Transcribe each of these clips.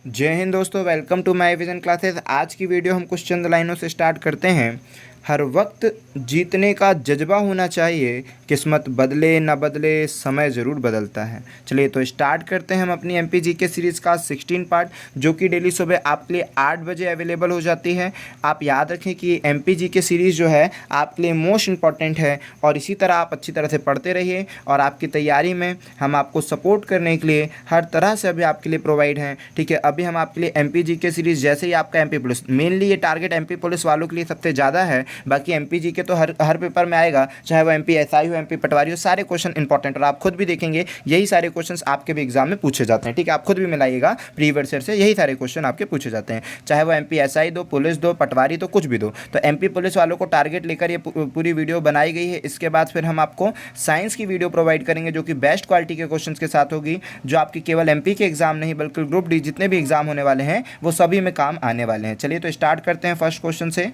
जय हिंद दोस्तों, welcome to my vision classes. आज की वीडियो हम कुछ चंद लाइनों से स्टार्ट करते हैं। हर वक्त जीतने का जज्बा होना चाहिए, किस्मत बदले ना बदले समय ज़रूर बदलता है। चलिए तो स्टार्ट करते हैं हम अपनी एमपी जीके सीरीज़ का 16 पार्ट, जो कि डेली सुबह आपके लिए 8 बजे अवेलेबल हो जाती है। आप याद रखें कि एमपी जीके सीरीज़ जो है आपके लिए मोस्ट इंपॉर्टेंट है, और इसी तरह आप अच्छी तरह से पढ़ते रहिए। और आपकी तैयारी में हम आपको सपोर्ट करने के लिए हर तरह से अभी आपके लिए प्रोवाइड हैं। ठीक है, अभी हम आपके लिए एमपी जीके सीरीज़, जैसे ही आपका एमपी पुलिस, मेनली ये टारगेट एमपी पुलिस वालों के लिए सबसे ज़्यादा है। बाकी एमपी जीके तो हर पेपर में आएगा, चाहे वो एमपी एसआई हो, एमपी पटवारी हो, सारे क्वेश्चन इंपॉर्टेंट। और आप खुद भी देखेंगे यही सारे क्वेश्चंस आपके भी एग्जाम में पूछे जाते हैं। ठीक है, आप खुद भी मिलाइएगा, प्रीवियस ईयर से यही सारे क्वेश्चन आपके पूछे जाते हैं, चाहे वो एमपी एसआई दो, पुलिस दो, पटवारी दो, कुछ भी दो। तो एमपी पुलिस वालों को टारगेट लेकर ये पूरी वीडियो बनाई गई है। इसके बाद फिर हम आपको साइंस की वीडियो प्रोवाइड करेंगे, जो कि बेस्ट क्वालिटी के क्वेश्चन के साथ होगी, जो आपकी केवल एमपी के एग्जाम नहीं बल्कि ग्रुप डी जितने भी एग्जाम होने वाले हैं वो सभी में काम आने वाले हैं। चलिए तो स्टार्ट करते हैं फर्स्ट क्वेश्चन से।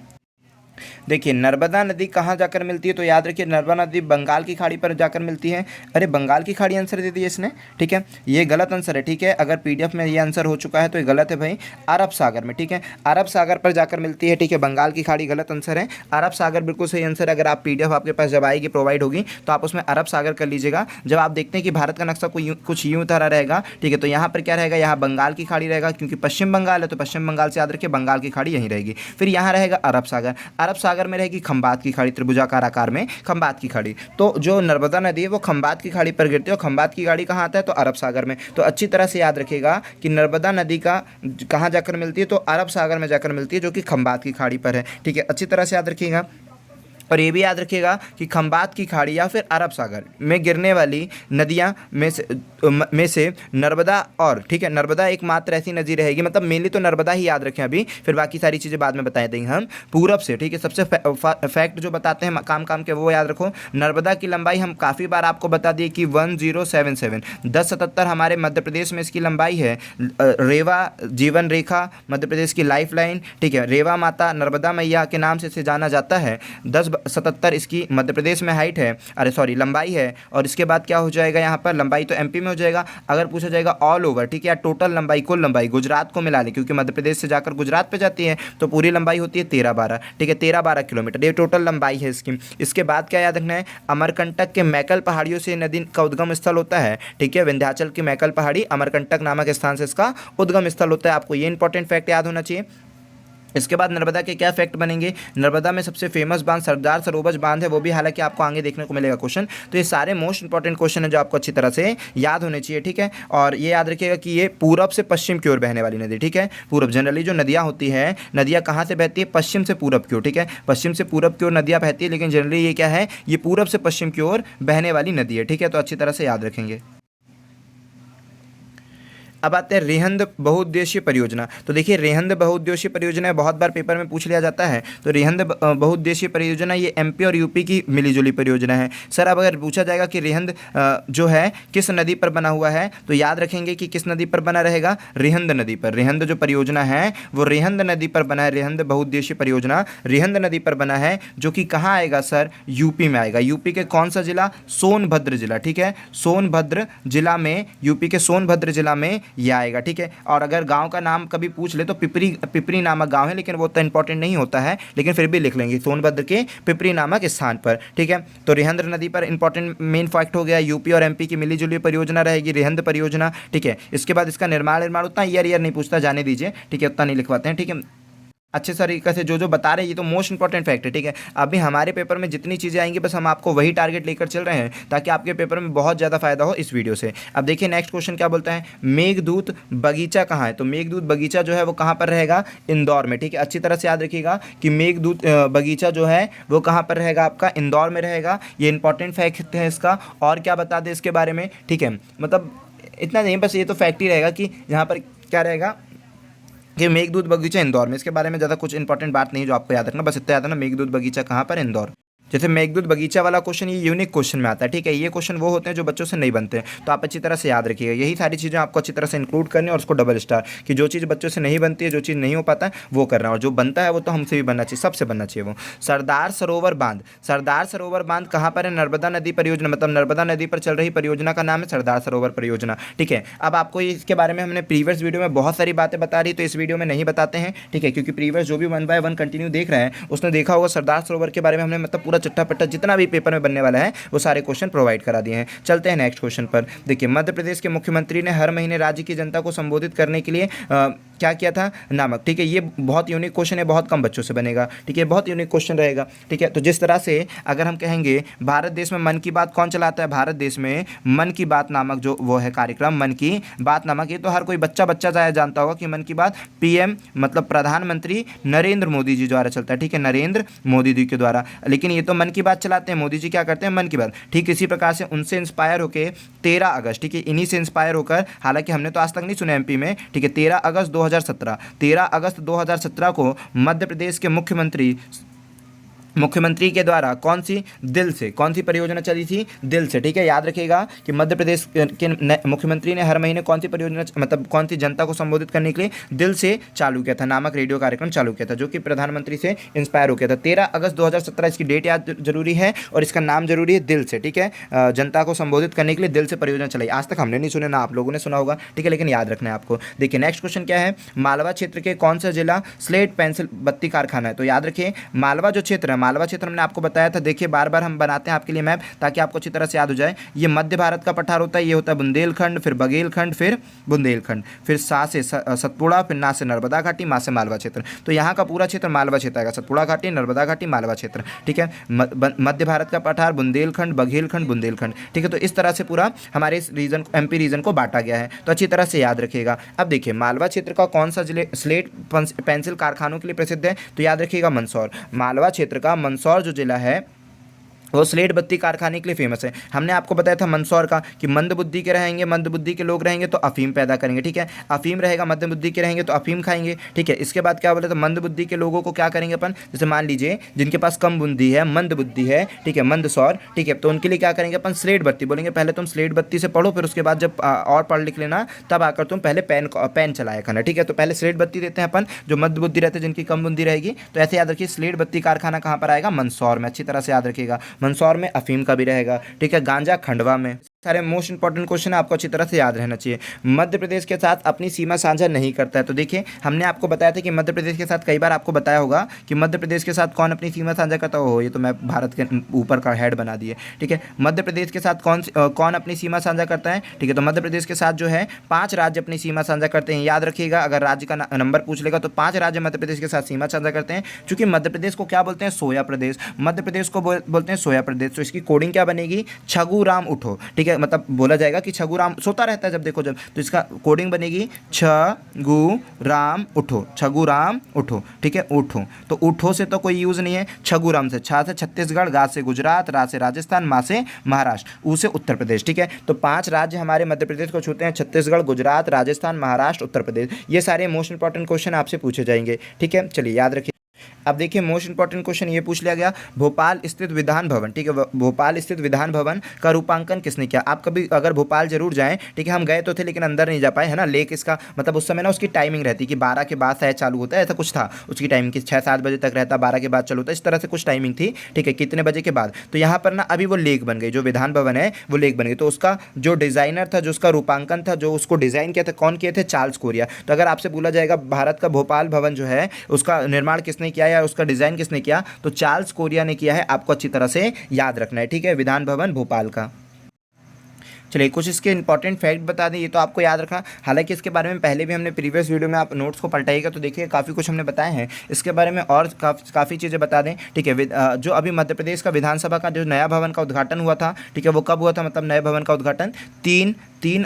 देखिए, नर्मदा नदी कहाँ जाकर मिलती है? तो याद रखिए, नर्मदा नदी बंगाल की खाड़ी पर जाकर मिलती है। अरे, बंगाल की खाड़ी आंसर दे दिया इसने। ठीक है, ये गलत आंसर है। ठीक है, अगर पीडीएफ में ये आंसर हो चुका है तो ये गलत है भाई। अरब सागर में, ठीक है, अरब सागर पर जाकर मिलती है। ठीक है, बंगाल की खाड़ी गलत आंसर है, अरब सागर बिल्कुल सही आंसर है। अगर आप पीडीएफ आपके पास जब आएगी, प्रोवाइड होगी, तो आप उसमें अरब सागर कर लीजिएगा। जब आप देखते हैं कि भारत का नक्शा कुछ यूँ तरह रहेगा, ठीक है, तो यहाँ पर क्या रहेगा, यहाँ बंगाल की खाड़ी रहेगा, क्योंकि पश्चिम बंगाल है तो पश्चिम बंगाल से याद रखिए बंगाल की खाड़ी यहीं रहेगी। फिर यहाँ रहेगा अरब सागर, अरब सागर में रहेगी खंबात की खाड़ी, त्रिभुजाकार आकार में खंबात की खाड़ी। तो जो नर्मदा नदी है वो खंबात की खाड़ी पर गिरती है, और खंबात की खाड़ी कहाँ आता है? तो अरब सागर में। तो अच्छी तरह से याद रखिएगा कि नर्मदा नदी का कहाँ जाकर मिलती है? तो अरब सागर में जाकर मिलती है, जो कि खंबात की खाड़ी पर है। ठीक है, अच्छी तरह से याद रखिएगा। और ये भी याद रखिएगा कि खंबात की खाड़ी या फिर अरब सागर में गिरने वाली नदियाँ में से नर्मदा, और ठीक है, नर्मदा एकमात्र ऐसी नदी रहेगी, मतलब मेनली तो नर्मदा ही याद रखें अभी, फिर बाकी सारी चीज़ें बाद में बता देंगे हम पूरब से। ठीक है, सबसे फैक्ट जो बताते हैं काम काम के वो याद रखो। नर्मदा की लंबाई हम काफ़ी बार आपको बता दिए कि 1077 1077 हमारे मध्य प्रदेश में इसकी लंबाई है। रेवा जीवन रेखा मध्य प्रदेश की लाइफ लाइन, ठीक है, रेवा माता नर्मदा मैया के नाम से इसे जाना जाता है। 1077 इसकी मध्य प्रदेश में हाइट है, अरे सॉरी लंबाई है। और इसके बाद क्या हो जाएगा, यहाँ पर लंबाई तो एमपी में हो जाएगा। अगर पूछा जाएगा ऑल ओवर, ठीक है, या टोटल लंबाई, कुल लंबाई गुजरात को मिला ले, क्योंकि मध्य प्रदेश से जाकर गुजरात पे जाती है, तो पूरी लंबाई होती है 13-12, ठीक है, 13-12 किलोमीटर, ये टोटल लंबाई है इसकी। इसके बाद क्या याद रखना है, अमरकंटक के मैकल पहाड़ियों से नदी का उद्गम स्थल होता है। ठीक है, विंध्याचल की मैकल पहाड़ी अमरकंटक नामक स्थान से इसका उद्गम स्थल होता है। आपको ये इंपॉर्टेंट फैक्ट याद होना चाहिए। इसके बाद नर्मदा के क्या फैक्ट बनेंगे? नर्मदा में सबसे फेमस बांध सरदार सरोवर बांध है, वो भी हालांकि आपको आगे देखने को मिलेगा क्वेश्चन। तो ये सारे मोस्ट इंपॉर्टेंट क्वेश्चन है जो आपको अच्छी तरह से याद होने चाहिए। ठीक है, और ये याद रखिएगा कि ये पूरब से पश्चिम की ओर बहने वाली नदी। ठीक है, पूरब, जनरली जो नदियाँ होती है, नदियाँ कहाँ से बहती है? पश्चिम से पूरब की ओर। ठीक है, पश्चिम से पूरब की ओर नदियाँ बहती है, लेकिन जनरली ये क्या है, ये पूरब से पश्चिम की ओर बहने वाली नदी है। ठीक है, तो अच्छी तरह से याद रखेंगे। अब आते हैं रेहंद बहुउद्देशीय परियोजना। तो देखिए, रेहंद बहुउद्देशीय परियोजना बहुत बार पेपर में पूछ लिया जाता है। तो रेहंद बहुउद्देशीय परियोजना ये एमपी और यूपी की मिलीजुली परियोजना है। सर, अब अगर पूछा जाएगा कि रेहंद जो है किस नदी पर बना हुआ है, तो याद रखेंगे कि किस नदी पर बना रहेगा? रेहंद नदी पर। रेहंद जो परियोजना है वो रेहंद नदी पर बना है। रेहंद बहुउद्देशीय परियोजना रेहंद नदी पर बना है, जो कि कहाँ आएगा सर? यूपी में आएगा। यूपी के कौन सा जिला? सोनभद्र जिला। ठीक है, सोनभद्र जिला में, यूपी के सोनभद्र जिला में ये आएगा। ठीक है, और अगर गांव का नाम कभी पूछ ले तो पिपरी नामक गांव है, लेकिन वो तो इंपॉर्टेंट नहीं होता है, लेकिन फिर भी लिख लेंगे सोनभद्र के पिपरी नामक स्थान पर। ठीक है, तो रेहंद नदी पर इंपॉर्टेंट मेन फैक्ट हो गया। यूपी और एमपी की मिलीजुली परियोजना रहेगी रेहंद परियोजना। ठीक है, इसके बाद इसका निर्माण उतना ईयर नहीं पूछता, जाने दीजिए। ठीक है, उतना नहीं लिखवाते हैं। ठीक है, अच्छे तरीके से जो बता रहे हैं ये तो मोस्ट इंपॉर्टेंट फैक्ट है। ठीक है, अभी हमारे पेपर में जितनी चीज़ें आएंगी बस हम आपको वही टारगेट लेकर चल रहे हैं, ताकि आपके पेपर में बहुत ज़्यादा फायदा हो इस वीडियो से। अब देखिए नेक्स्ट क्वेश्चन क्या बोलता है, मेघदूत बगीचा कहाँ है? तो मेघदूत बगीचा जो है वो कहाँ पर रहेगा? इंदौर में। ठीक है, अच्छी तरह से याद रखिएगा कि मेघदूत बगीचा जो है वो कहाँ पर रहेगा? आपका इंदौर में रहेगा। ये इंपॉर्टेंट फैक्ट है इसका। और क्या बता दें इसके बारे में? ठीक है, मतलब इतना नहीं, बस ये तो फैक्ट ही रहेगा कि यहाँ पर क्या रहेगा कि मेघदूत बगीचा इंदौर में। इसके बारे में ज़्यादा कुछ इंपॉर्टेंट बात नहीं जो आपको याद रखना, बस इतना याद है ना, मेघदूत बगीचा कहाँ पर? इंदौर। जैसे मेघदूत बगीचा वाला क्वेश्चन ये यूनिक क्वेश्चन में आता है, ठीक है। ये क्वेश्चन वो होते हैं जो बच्चों से नहीं बनते हैं, तो आप अच्छी तरह से याद रखिएगा। यही सारी चीज़ें आपको अच्छी तरह से इंक्लूड करनी है और उसको डबल स्टार, कि जो चीज़ बच्चों से नहीं बनती है, जो चीज़ नहीं हो पाता है वो करना, और जो बनता है वो तो हमसे भी बनना चाहिए, सबसे बनना चाहिए वो। सरदार सरोवर बांध, सरदार सरोवर बांध कहाँ पर है? नर्मदा नदी परियोजना, मतलब नर्मदा नदी पर चल रही परियोजना का नाम है सरदार सरोवर परियोजना, ठीक है। अब आपको इसके बारे में हमने प्रीवियस वीडियो में बहुत सारी बातें बता रही, तो इस वीडियो में नहीं बताते हैं, ठीक है, क्योंकि प्रीवियस जो भी 1 बाय 1 कंटिन्यू देख रहे हैं उसने देखा होगा सरदार सरोवर के बारे में हमने मतलब पूरा चट्टा पट्टा जितना भी पेपर में बनने वाला है वो सारे क्वेश्चन प्रोवाइड करा दिए हैं। चलते हैं नेक्स्ट क्वेश्चन पर। देखिए, मध्य प्रदेश के मुख्यमंत्री ने हर महीने राज्य की जनता को संबोधित करने के लिए क्या किया था? नामक, ठीक है। ये बहुत यूनिक क्वेश्चन है, बहुत कम बच्चों से बनेगा, ठीक है, बहुत यूनिक क्वेश्चन रहेगा, ठीक है। तो जिस तरह से अगर हम कहेंगे भारत देश में मन की बात कौन चलाता है? भारत देश में मन की बात नामक जो वो है कार्यक्रम, मन की बात नामक, ये तो हर कोई बच्चा जानता होगा कि मन की बात पीएम मतलब प्रधानमंत्री नरेंद्र मोदी जी द्वारा चलता है, ठीक है, नरेंद्र मोदी जी के द्वारा। लेकिन ये तो मन की बात चलाते हैं, मोदी जी क्या करते हैं? मन की बात, ठीक। इसी प्रकार से उनसे इंस्पायर होकर 13 अगस्त, ठीक है, इन्हीं से इंस्पायर होकर, हालांकि हमने तो आज तक नहीं सुना एमपी में, ठीक है, 13 अगस्त 2017 को मध्य प्रदेश के मुख्यमंत्री के द्वारा कौन सी परियोजना चली थी? दिल से, ठीक है। याद रखिएगा कि मध्य प्रदेश के मुख्यमंत्री ने हर महीने कौन सी परियोजना मतलब कौन सी जनता को संबोधित करने के लिए दिल से चालू किया था नामक रेडियो कार्यक्रम चालू किया था, जो कि प्रधानमंत्री से इंस्पायर हो गया था। 13 अगस्त 2017 इसकी डेट याद जरूरी है और इसका नाम जरूरी है, दिल से, ठीक है। जनता को संबोधित करने के लिए दिल से परियोजना चलाई। आज तक हमने नहीं सुने, ना आप लोगों ने सुना होगा, ठीक है, लेकिन याद रखना है आपको। देखिए नेक्स्ट क्वेश्चन क्या है? मालवा क्षेत्र के कौन सा जिला स्लेट पेंसिल बत्ती कारखाना है? तो याद रखिए, मालवा जो क्षेत्र है, मालवा क्षेत्र हमने आपको बताया था, देखिए बार बार हम बनाते हैं आपके लिए मैप ताकि आपको अच्छी तरह से याद हो जाए। ये मध्य भारत का पठार होता है, ये होता है बुंदेलखंड, फिर बघेलखंड, फिर बुंदेलखंड, फिर सा से सतपुड़ा, फिर ना से नर्मदा घाटी, मा से मालवा क्षेत्र। तो यहाँ का पूरा क्षेत्र मालवा क्षेत्र आएगा, सतपुड़ा घाटी, नर्मदा घाटी, मालवा क्षेत्र, ठीक है। मध्य भारत का पठार बुंदेलखंड, बघेलखंड, बुंदेलखंड, ठीक है। तो इस तरह से पूरा हमारे इस रीजन एमपी रीजन को बांटा गया है, तो अच्छी तरह से याद रखिएगा। अब देखिए, मालवा क्षेत्र का कौन सा जिले स्लेट पेंसिल कारखानों के लिए प्रसिद्ध है? तो याद रखिएगा मंदसौर। मालवा क्षेत्र का मंदसौर जो जिला है वो स्लेट बत्ती कारखाने के लिए फेमस है। हमने आपको बताया था मंदसौर का कि मंदबुद्धि के रहेंगे, मंदबुद्धि के लोग रहेंगे तो अफीम पैदा करेंगे, ठीक है। अफीम रहेगा, मध्यबुद्धि के रहेंगे तो अफीम खाएंगे, ठीक है। इसके बाद क्या बोले? तो मंदबुद्धि के लोगों को क्या करेंगे अपन? जैसे मान लीजिए जिनके पास कम बुद्धि है, मंदबुद्धि है, ठीक है, मंदसौर, ठीक है, तो उनके लिए क्या करेंगे अपन? स्लेट बत्ती बोलेंगे। पहले तुम स्लेट बत्ती से पढ़ो, फिर उसके बाद जब और पढ़ लिख लेना तब आकर तुम पहले पेन चलाया करना, ठीक है। तो पहले स्लेट बत्ती देते हैं अपन जो मध्यबुद्धि रहते हैं, जिनकी कम बुद्धि रहेगी। तो ऐसे याद रखिए, स्लेट बत्ती कारखाना कहाँ पर आएगा? मंदसौर में। अच्छी तरह से याद रखिएगा, मंदसौर में अफीम का भी रहेगा, ठीक है। गांजा खंडवा में। सारे मोस्ट इंपॉर्टेंट क्वेश्चन आपको अच्छी तरह से याद रहना चाहिए। मध्य प्रदेश के साथ अपनी सीमा साझा नहीं करता है, तो देखिए हमने आपको बताया था कि मध्य प्रदेश के साथ, कई बार आपको बताया होगा कि मध्य प्रदेश के साथ कौन अपनी सीमा साझा करता हो, ये तो मैं भारत के ऊपर का हेड बना दिए, ठीक है। मध्य प्रदेश के साथ कौन अपनी सीमा साझा करता है? ठीक है, तो मध्य प्रदेश के साथ जो है 5 राज्य अपनी सीमा साझा करते हैं। याद रखिएगा, अगर राज्य का नंबर पूछ लेगा तो 5 राज्य मध्य प्रदेश के साथ सीमा साझा करते हैं। चूंकि मध्य प्रदेश को क्या बोलते हैं? सोया प्रदेश। मध्य प्रदेश को बोलते हैं सोया प्रदेश। तो इसकी कोडिंग क्या बनेगी? छगुराम उठो, ठीक है, मतलब बोला जाएगा कि छगुराम सोता रहता है जब देखो जब, तो इसका कोडिंग बनेगी छगुराम उठो, छगुराम उठो, ठीक है, उठो। तो उठो से तो कोई यूज नहीं है, छगुराम से, छा से छत्तीसगढ़, गा से गुजरात, रा से राजस्थान, मा से महाराष्ट्र, ऊ से उत्तर प्रदेश, ठीक है। तो 5 राज्य हमारे मध्य प्रदेश को छूते हैं, छत्तीसगढ़, गुजरात, राजस्थान, महाराष्ट्र, उत्तर प्रदेश। ये सारे मोस्ट इंपॉर्टेंट क्वेश्चन आपसे पूछे जाएंगे, ठीक है। चलिए याद रखिए। अब देखिए मोस्ट इंपॉर्टेंट क्वेश्चन ये पूछ लिया गया, भोपाल स्थित विधान भवन, ठीक है, भोपाल स्थित विधान भवन का रूपांकन किसने किया? आप कभी अगर भोपाल जरूर जाएं, ठीक है, हम गए तो थे लेकिन अंदर नहीं जा पाए, है ना। लेक इसका मतलब उस समय ना उसकी टाइमिंग रहती कि 12 के बाद शायद चालू होता है, ऐसा कुछ था उसकी टाइमिंग की, 6-7 बजे तक रहता, 12 के बाद चालू होता है, इस तरह से कुछ टाइमिंग थी, ठीक है, कितने बजे के बाद। तो यहाँ पर ना अभी वो लेक बन गई, जो विधान भवन है वो लेक बन गई। तो उसका जो डिज़ाइनर था, जो उसका रूपांकन था, जो उसको डिज़ाइन किया था, कौन किए थे? Charles Korea. तो अगर आपसे बोला जाएगा भारत का भोपाल भवन जो है उसका निर्माण किसने किया या उसका डिज़ाइन किसने किया, तो चार्ल्स कोरिया ने किया है। आपको अच्छी तरह से याद रखना है, ठीक है, विधान भवन भोपाल का। चलिए कुछ इसके इंपॉर्टेंट फैक्ट बता दें, ये तो आपको याद रखना। हालांकि इसके बारे में पहले भी हमने प्रीवियस वीडियो में, आप नोट्स को पलटाइएगा तो देखिए काफ़ी कुछ हमने बताए हैं इसके बारे में, और काफ़ी चीज़ें बता दें, ठीक है। जो अभी मध्य प्रदेश का विधानसभा का जो नया भवन का उद्घाटन हुआ था, ठीक है, वो कब हुआ था? मतलब नए भवन का उद्घाटन 3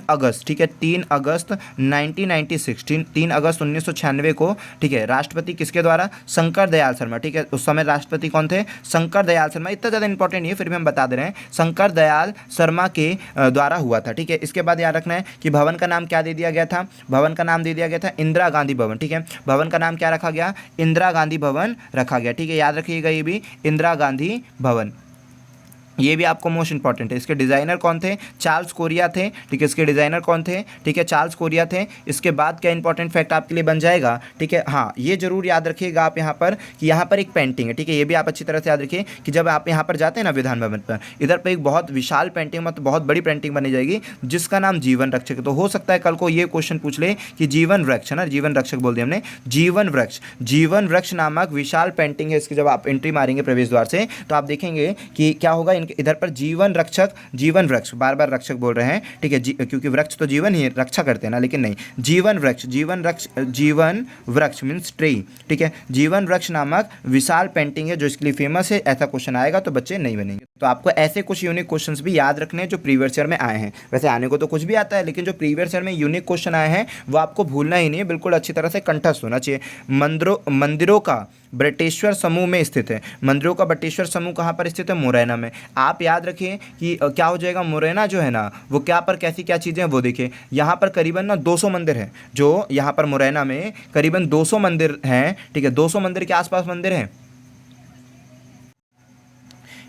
अगस्त, ठीक है, 3 अगस्त 1996, 3 अगस्त 1996 को, ठीक है। राष्ट्रपति किसके द्वारा? शंकर दयाल शर्मा, ठीक है। उस समय राष्ट्रपति कौन थे? शंकर दयाल शर्मा। इतना ज़्यादा इंपॉर्टेंट नहीं है, फिर भी हम बता दे रहे हैं, शंकर दयाल शर्मा के द्वारा द्वारा हुआ था। ठीक है, इसके बाद याद रखना है कि भवन का नाम क्या दे दिया गया था, भवन का नाम दे दिया गया था इंदिरा गांधी भवन। ठीक है, भवन का नाम क्या रखा गया, इंदिरा गांधी भवन रखा गया। ठीक है, याद रखिएगा ये भी इंदिरा गांधी भवन, ये भी आपको मोस्ट इंपॉर्टेंट है। इसके डिज़ाइनर कौन थे, चार्ल्स कोरिया थे। ठीक है, इसके डिज़ाइनर कौन थे, ठीक है, चार्ल्स कोरिया थे। इसके बाद क्या इंपॉर्टेंट फैक्ट आपके लिए बन जाएगा, ठीक है, हाँ ये जरूर याद रखिएगा आप यहाँ पर कि यहाँ पर एक पेंटिंग है। ठीक है, ये भी आप अच्छी तरह से याद रखिए कि जब आप यहाँ पर जाते हैं ना विधान भवन पर, इधर पर एक बहुत विशाल पेंटिंग, मतलब बहुत बड़ी पेंटिंग बनी जाएगी जिसका नाम जीवन रक्षक है। तो हो सकता है कल को ये क्वेश्चन पूछ ले कि जीवन वृक्ष है ना, जीवन रक्षक बोल दिया हमने, जीवन वृक्ष नामक विशाल पेंटिंग है। इसकी जब आप एंट्री मारेंगे प्रवेश द्वार से तो आप देखेंगे कि क्या होगा, इधर पर जीवन रक्षक, जीवन वृक्ष, बार बार रक्षक बोल रहे हैं। ठीक है, क्योंकि वृक्ष तो जीवन ही रक्षा करते हैं ना, लेकिन नहीं, जीवन वृक्ष मीन्स ट्री। ठीक है, जीवन वृक्ष नामक विशाल पेंटिंग है जो इसके लिए फेमस है। ऐसा क्वेश्चन आएगा तो बच्चे नहीं बनेंगे। तो आपको ऐसे कुछ यूनिक क्वेश्चंस भी याद रखने हैं जो प्रीवियस ईयर में आए हैं। वैसे आने को तो कुछ भी आता है, लेकिन जो प्रीवियस ईयर में यूनिक क्वेश्चन आए हैं वो आपको भूलना ही नहीं है, बिल्कुल अच्छी तरह से कंठस्थ होना चाहिए। मंदिरों का बटेश्वर समूह में स्थित है। मंदिरों का बटेश्वर समूह कहाँ पर स्थित है, मुरैना में। आप याद रखिए कि क्या हो जाएगा, मुरैना जो है ना वो क्या पर कैसी क्या चीज़ें हैं वो देखिए। यहाँ पर करीबन ना 200 मंदिर हैं, जो यहाँ पर मुरैना में करीबन 200 मंदिर हैं। ठीक है, 200 मंदिर के आसपास मंदिर हैं।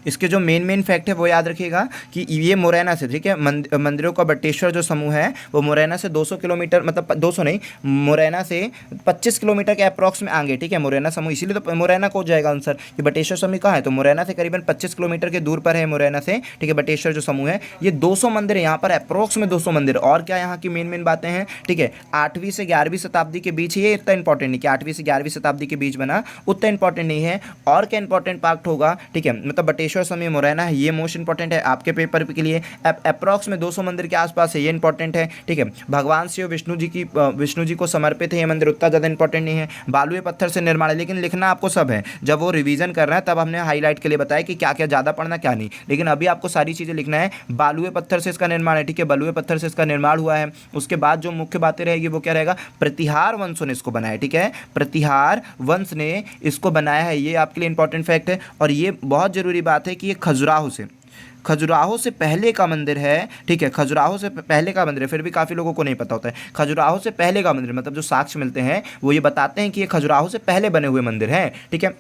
इसके जो मेन फैक्ट है वो याद रखिएगा कि ये मुरैना से, ठीक है, मंदिरों का बटेश्वर जो समूह है वो मुरैना से 200 किलोमीटर, मतलब 200 नहीं, मुरैना से 25 किलोमीटर के अप्रॉक्स में आगे। ठीक है, मुरैना समूह, इसीलिए तो मुरैना को जाएगा आंसर कि बटेश्वर समूह कहाँ है, तो मुरैना से करीबन 25 किलोमीटर के दूर पर है मुरैना से। ठीक है, बटेश्वर जो समूह है ये 200 मंदिर है यहाँ पर, अप्रॉक्स में 200 मंदिर। और क्या यहाँ की मेन बातें हैं, ठीक है, 8वीं से 11वीं शताब्दी के बीच, ये इतना इंपॉर्टेंट नहीं कि 8वीं से 11वीं शताब्दी के बीच बना, उतना इंपॉर्टेंट नहीं है। और क्या इंपॉर्टेंट पार्ट होगा, ठीक है, मतलब बटेश्वर समूह मुरैना है, ये मोस्ट इंपॉर्टेंट है आपके पेपर के लिए। अप्रॉक्स में 200 मंदिर के आसपास है, ये इंपॉर्टेंट है। ठीक है, भगवान शिव विष्णु जी को समर्पित है ये मंदिर, उतना ज़्यादा इंपॉर्टेंट नहीं है। बालुए पत्थर से निर्माण है, लेकिन लिखना आपको सब है। जब वो रिवीजन कर रहे हैं तब हमने हाईलाइट के लिए बताया कि क्या क्या ज़्यादा पढ़ना क्या नहीं, लेकिन अभी आपको सारी चीज़ें लिखना है। बालुए पत्थर से इसका निर्माण है। ठीक है, बालुए पत्थर से इसका निर्माण हुआ है। उसके बाद जो मुख्य बातें रहेगी वो क्या रहेगा, प्रतिहार वंशों ने इसको बनाया। ठीक है, प्रतिहार वंश ने इसको बनाया है, ये आपके लिए इंपॉर्टेंट फैक्ट है। और ये बहुत ज़रूरी बात है कि ये खजुराहो से पहले का मंदिर है। ठीक है, खजुराहो से पहले का मंदिर है, फिर भी काफ़ी लोगों को नहीं पता होता है। खजुराहो से पहले का मंदिर, मतलब जो साक्ष्य मिलते हैं वो ये बताते हैं कि ये खजुराहो से पहले बने हुए मंदिर हैं। ठीक है,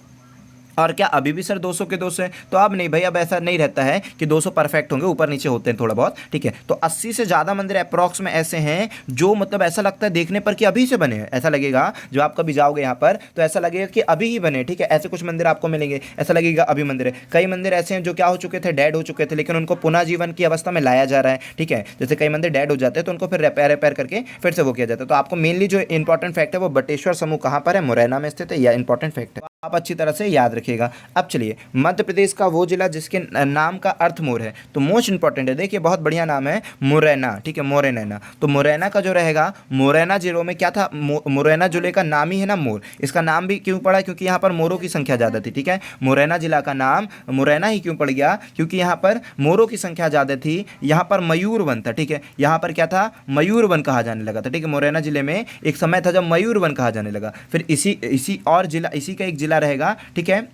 और क्या अभी भी सर 200 के 200 है, तो अब नहीं भाई, अब ऐसा नहीं रहता है कि 200 परफेक्ट होंगे, ऊपर नीचे होते हैं थोड़ा बहुत। ठीक है, तो 80 से ज़्यादा मंदिर अप्रॉक्स में ऐसे हैं जो मतलब ऐसा लगता है देखने पर कि अभी से बने हैं। ऐसा लगेगा जब आप कभी जाओगे यहाँ पर तो ऐसा लगेगा कि अभी ही बने। ठीक है, ऐसे कुछ मंदिर आपको मिलेंगे, ऐसा लगेगा अभी मंदिर है। कई मंदिर ऐसे हैं जो क्या हो चुके थे, डेड हो चुके थे, लेकिन उनको पुनः जीवन की अवस्था में लाया जा रहा है। ठीक है, जैसे कई मंदिर डेड हो जाते हैं तो उनको फिर रिपेयर करके फिर से वो किया जाता है। तो आपको मेनली जो इंपॉर्टेंट फैक्ट है वो बटेश्वर समूह कहाँ पर है, मुरैना में स्थित है, यह इंपॉर्टेंट फैक्ट है, आप अच्छी तरह से याद रखिएगा। अब चलिए, मध्य प्रदेश का वो जिला जिसके नाम का अर्थ मोर है, तो मोस्ट इंपॉर्टेंट है, देखिए बहुत बढ़िया नाम है, मुरैना। ठीक है, मुरैना, तो मुरैना का जो रहेगा, मुरैना जिलों में क्या था, मुरैना जिले का नाम ही है ना मोर। इसका नाम भी क्यों पड़ा, क्योंकि यहाँ पर मोरों की संख्या ज़्यादा थी। ठीक है, मुरैना जिला का नाम मुरैना ही क्यों पड़ गया, क्योंकि यहाँ पर मोरों की संख्या ज़्यादा थी, यहाँ पर मयूर वन था। ठीक है, यहाँ पर क्या था, मयूर वन कहा जाने लगा था। ठीक है, मुरैना जिले में एक समय था जब मयूर वन कहा जाने लगा, फिर इसी और जिला, इसी का एक जिला रहेगा। ठीक है,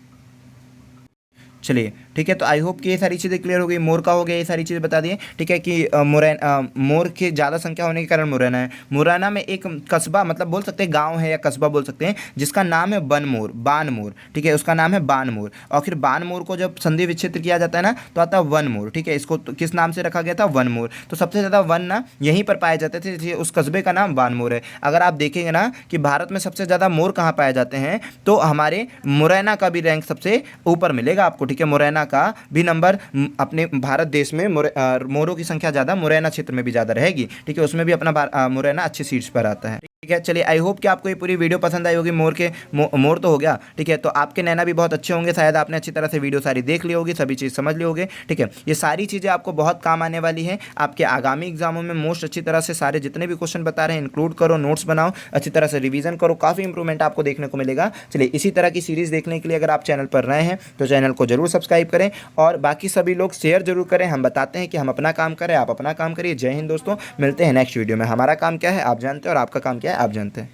चलिए ठीक है, तो आई होप कि ये सारी चीज़ें क्लियर हो गई। मोर का हो गया, ये सारी चीज़ें बता दिए। ठीक है कि मोर की ज़्यादा संख्या होने के कारण मुरैना है। मुरैना में एक कस्बा, मतलब बोल सकते हैं गांव है या कस्बा बोल सकते हैं, जिसका नाम है बानमोर। ठीक है, उसका नाम है बानमोर। और फिर बानमोर को जब संधि विच्छेद किया जाता है ना तो आता है वनमोर। ठीक है, इसको तो किस नाम से रखा गया था, वनमोर। तो सबसे ज़्यादा वन ना यहीं पर पाए जाते थे, इसलिए उस कस्बे का नाम बानमोर है। अगर आप देखेंगे ना कि भारत में सबसे ज़्यादा मोर कहाँ पाए जाते हैं, तो हमारे मुरैना का भी रैंक सबसे ऊपर मिलेगा आपको। ठीक है, मुरैना का भी नंबर अपने भारत देश में मोरों की संख्या ज़्यादा मुरैना क्षेत्र में भी ज़्यादा रहेगी। ठीक है, उसमें भी अपना मुरैना अच्छे सीट्स पर आता है। ठीक है, चलिए आई होप कि आपको ये पूरी वीडियो पसंद आई होगी। मोर तो हो गया। ठीक है, तो आपके नैना भी बहुत अच्छे होंगे, शायद आपने अच्छी तरह से वीडियो सारी देख ली होगी, सभी चीज़ समझ ली होगी। ठीक है, ये सारी चीज़ें आपको बहुत काम आने वाली है आपके आगामी एग्जामों में। मोस्ट अच्छी तरह से सारे जितने भी क्वेश्चन बता रहे हैं इंक्लूड करो, नोट्स बनाओ, अच्छी तरह से रिवीजन करो, काफ़ी इंप्रूवमेंट आपको देखने को मिलेगा। चलिए, इसी तरह की सीरीज़ देखने के लिए अगर आप चैनल पर नए हैं तो चैनल को जरूर सब्सक्राइब करें और बाकी सभी लोग शेयर जरूर करें। हम बताते हैं कि हम अपना काम करें, आप अपना काम करिए। जय हिंद दोस्तों, मिलते हैं नेक्स्ट वीडियो में। हमारा काम क्या है आप जानते हैं और आपका काम क्या है आप जानते हैं।